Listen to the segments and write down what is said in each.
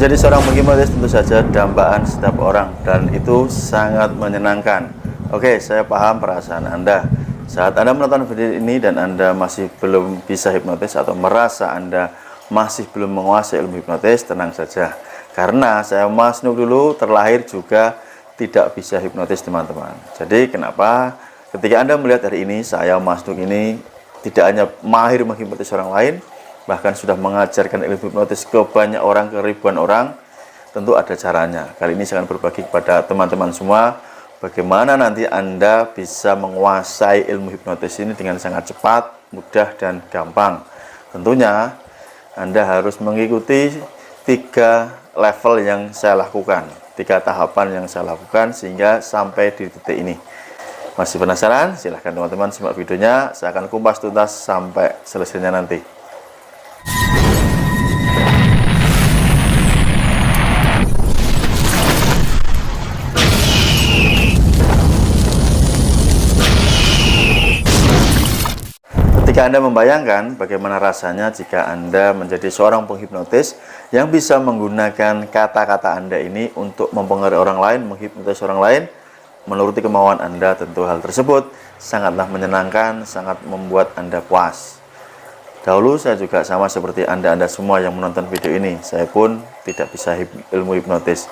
Menjadi seorang penghipnotis tentu saja dambaan setiap orang dan itu sangat menyenangkan. Oke, saya paham perasaan Anda. Saat Anda menonton video ini dan Anda masih belum bisa hipnotis atau merasa Anda masih belum menguasai ilmu hipnotis, tenang saja. Karena saya Mas Nuk dulu terlahir juga tidak bisa hipnotis, teman-teman. Jadi kenapa ketika Anda melihat hari ini saya Mas Nuk ini tidak hanya mahir menghipnotis orang lain, bahkan sudah mengajarkan ilmu hipnotis ke banyak orang, ke ribuan orang, tentu ada caranya. Kali ini saya akan berbagi kepada teman-teman semua bagaimana nanti Anda bisa menguasai ilmu hipnotis ini dengan sangat cepat, mudah, dan gampang. Tentunya Anda harus mengikuti 3 level yang saya lakukan, 3 tahapan yang saya lakukan sehingga sampai di titik ini. Masih penasaran? Silahkan teman-teman simak videonya, saya akan kupas tuntas sampai selesainya nanti. Ketika Anda membayangkan bagaimana rasanya jika Anda menjadi seorang penghipnotis yang bisa menggunakan kata-kata Anda ini untuk mempengaruhi orang lain, menghipnotis orang lain, menuruti kemauan Anda, tentu hal tersebut sangatlah menyenangkan, sangat membuat Anda puas. Dahulu saya juga sama seperti Anda semua yang menonton video ini, saya pun tidak bisa ilmu hipnotis.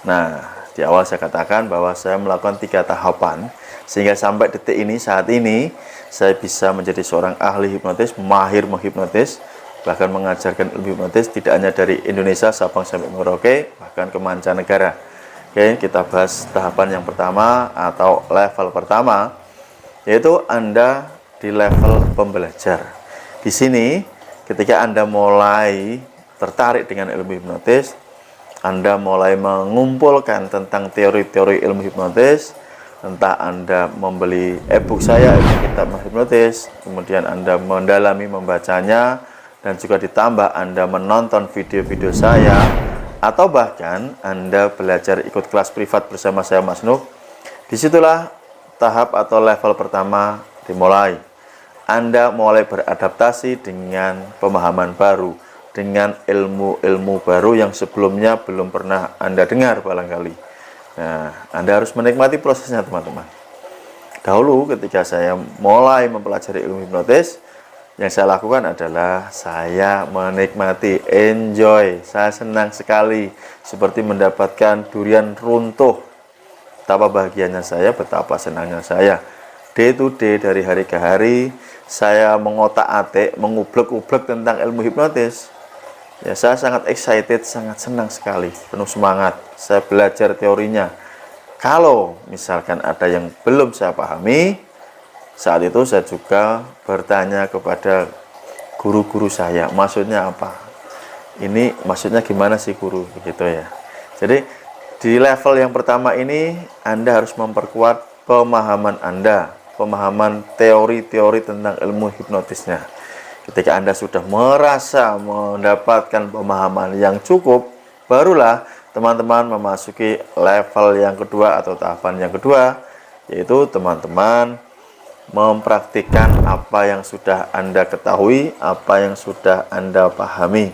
Nah, di awal saya katakan bahwa saya melakukan 3 tahapan, sehingga sampai detik ini, saat ini, saya bisa menjadi seorang ahli hipnotis, mahir menghipnotis, bahkan mengajarkan ilmu hipnotis tidak hanya dari Indonesia, Sabang sampai Merauke, bahkan ke mancanegara. Oke, kita bahas tahapan yang pertama atau level pertama, yaitu Anda di level pembelajar. Di sini, ketika Anda mulai tertarik dengan ilmu hipnotis, Anda mulai mengumpulkan tentang teori-teori ilmu hipnotis, entah Anda membeli e-book saya, kitab hipnotis, kemudian Anda mendalami membacanya, dan juga ditambah Anda menonton video-video saya, atau bahkan Anda belajar ikut kelas privat bersama saya Mas Nuk. Disitulah tahap atau level pertama dimulai. Anda mulai beradaptasi dengan pemahaman baru, dengan ilmu-ilmu baru yang sebelumnya belum pernah Anda dengar barangkali. Nah, Anda harus menikmati prosesnya, teman-teman. Dahulu ketika saya mulai mempelajari ilmu hipnotis, yang saya lakukan adalah saya menikmati, enjoy, saya senang sekali, seperti mendapatkan durian runtuh. Betapa bahagianya saya, betapa senangnya saya. Day to day, dari hari ke hari, saya mengotak-atik, mengublek-ublek tentang ilmu hipnotis. Ya, saya sangat excited, sangat senang sekali, penuh semangat. Saya belajar teorinya. Kalau misalkan ada yang belum saya pahami, saat itu saya juga bertanya kepada guru-guru saya, maksudnya apa? Ini maksudnya gimana sih guru? Begitu ya. Jadi di level yang pertama ini Anda harus memperkuat pemahaman Anda, pemahaman teori-teori tentang ilmu hipnotisnya. Ketika Anda sudah merasa mendapatkan pemahaman yang cukup, barulah teman-teman memasuki level yang kedua atau tahapan yang kedua, yaitu teman-teman mempraktikkan apa yang sudah Anda ketahui, apa yang sudah Anda pahami.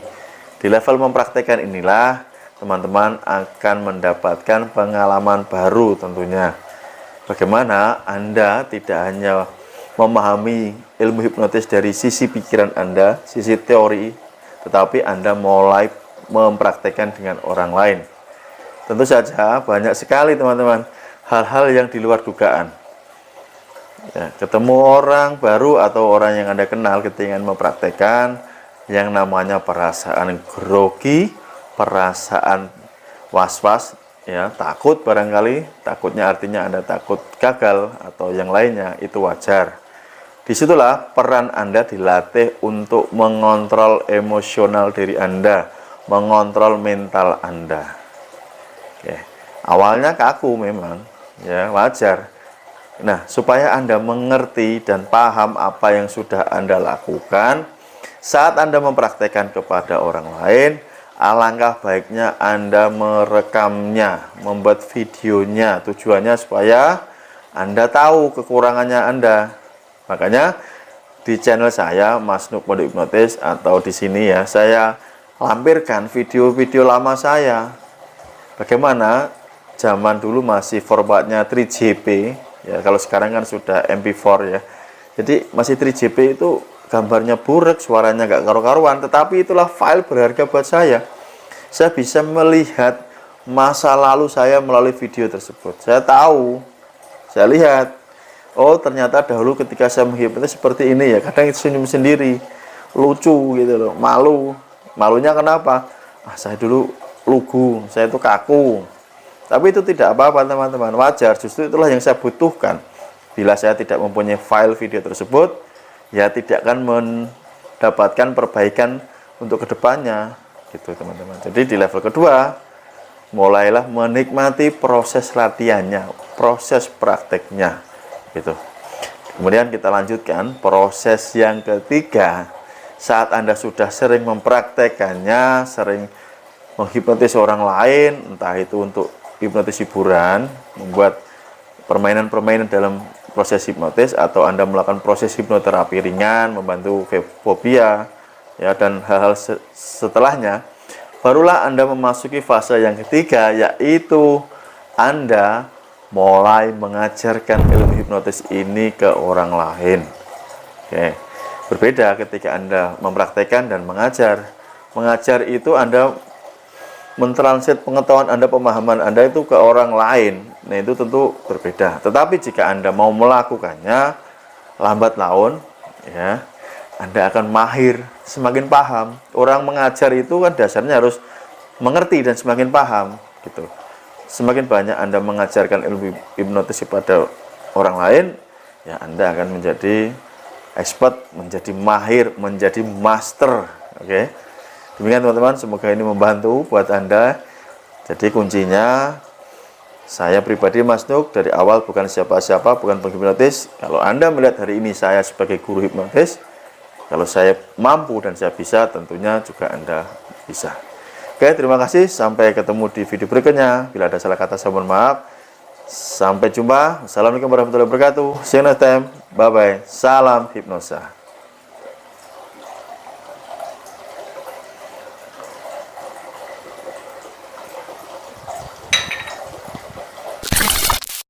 Di level mempraktikkan inilah teman-teman akan mendapatkan pengalaman baru tentunya. Bagaimana Anda tidak hanya memahami ilmu hipnotis dari sisi pikiran Anda, sisi teori, tetapi Anda mulai mempraktekkan dengan orang lain. Tentu saja banyak sekali teman-teman hal-hal yang di luar dugaan. Ya, ketemu orang baru atau orang yang Anda kenal ketika mempraktekkan yang namanya perasaan grogi, perasaan was-was, ya, takut barangkali. Takutnya artinya Anda takut gagal atau yang lainnya, itu wajar. Disitulah peran Anda dilatih untuk mengontrol emosional diri Anda, mengontrol mental Anda. Oke. Awalnya kaku memang, ya, wajar. Nah, supaya Anda mengerti dan paham apa yang sudah Anda lakukan, saat Anda mempraktekkan kepada orang lain, alangkah baiknya Anda merekamnya, membuat videonya. Tujuannya supaya Anda tahu kekurangannya Anda. Makanya di channel saya Mas Nuk Pondok Hipnotis atau di sini ya, saya lampirkan video-video lama saya. Bagaimana zaman dulu masih formatnya 3GP, ya kalau sekarang kan sudah MP4 ya. Jadi masih 3GP itu gambarnya burek, suaranya nggak karu-karuan, tetapi itulah file berharga buat saya. Saya bisa melihat masa lalu saya melalui video tersebut. Saya tahu, saya lihat, oh ternyata dahulu ketika saya menghipnotis seperti ini ya. Kadang itu senyum sendiri, lucu gitu loh, malu. Malunya kenapa? Saya dulu lugu, saya itu kaku. Tapi itu tidak apa-apa teman-teman, wajar. Justru itulah yang saya butuhkan. Bila saya tidak mempunyai file video tersebut, ya tidak akan mendapatkan perbaikan untuk kedepannya, gitu teman-teman. Jadi di level kedua, mulailah menikmati proses latihannya, proses prakteknya, gitu. Kemudian kita lanjutkan proses yang ketiga. Saat Anda sudah sering mempraktekannya, sering menghipnotis orang lain, entah itu untuk hipnotis hiburan, membuat permainan-permainan dalam proses hipnotis, atau Anda melakukan proses hipnoterapi ringan, membantu fobia, ya, dan hal-hal setelahnya, barulah Anda memasuki fase yang ketiga, yaitu Anda mulai mengajarkan ilmu hipnotis ini ke orang lain. Oke. Berbeda ketika Anda mempraktekkan dan mengajar. Mengajar itu Anda mentransit pengetahuan Anda, pemahaman Anda itu ke orang lain. Nah, itu tentu berbeda. Tetapi jika Anda mau melakukannya, lambat laun, ya, Anda akan mahir, semakin paham. Orang mengajar itu kan dasarnya harus mengerti dan semakin paham, gitu. Semakin banyak Anda mengajarkan ilmu hipnotis kepada orang lain, ya Anda akan menjadi expert, menjadi mahir, menjadi master. Oke. Demikian teman-teman, semoga ini membantu buat Anda. Jadi kuncinya, saya pribadi Mas Nuk dari awal bukan siapa-siapa, bukan penghipnotis. Kalau Anda melihat hari ini saya sebagai guru hipnotis, kalau saya mampu dan saya bisa, tentunya juga Anda bisa. Oke, terima kasih. Sampai ketemu di video berikutnya. Bila ada salah kata, saya mohon maaf. Sampai jumpa. Assalamualaikum warahmatullahi wabarakatuh. See you next time. Bye-bye. Salam hipnosa.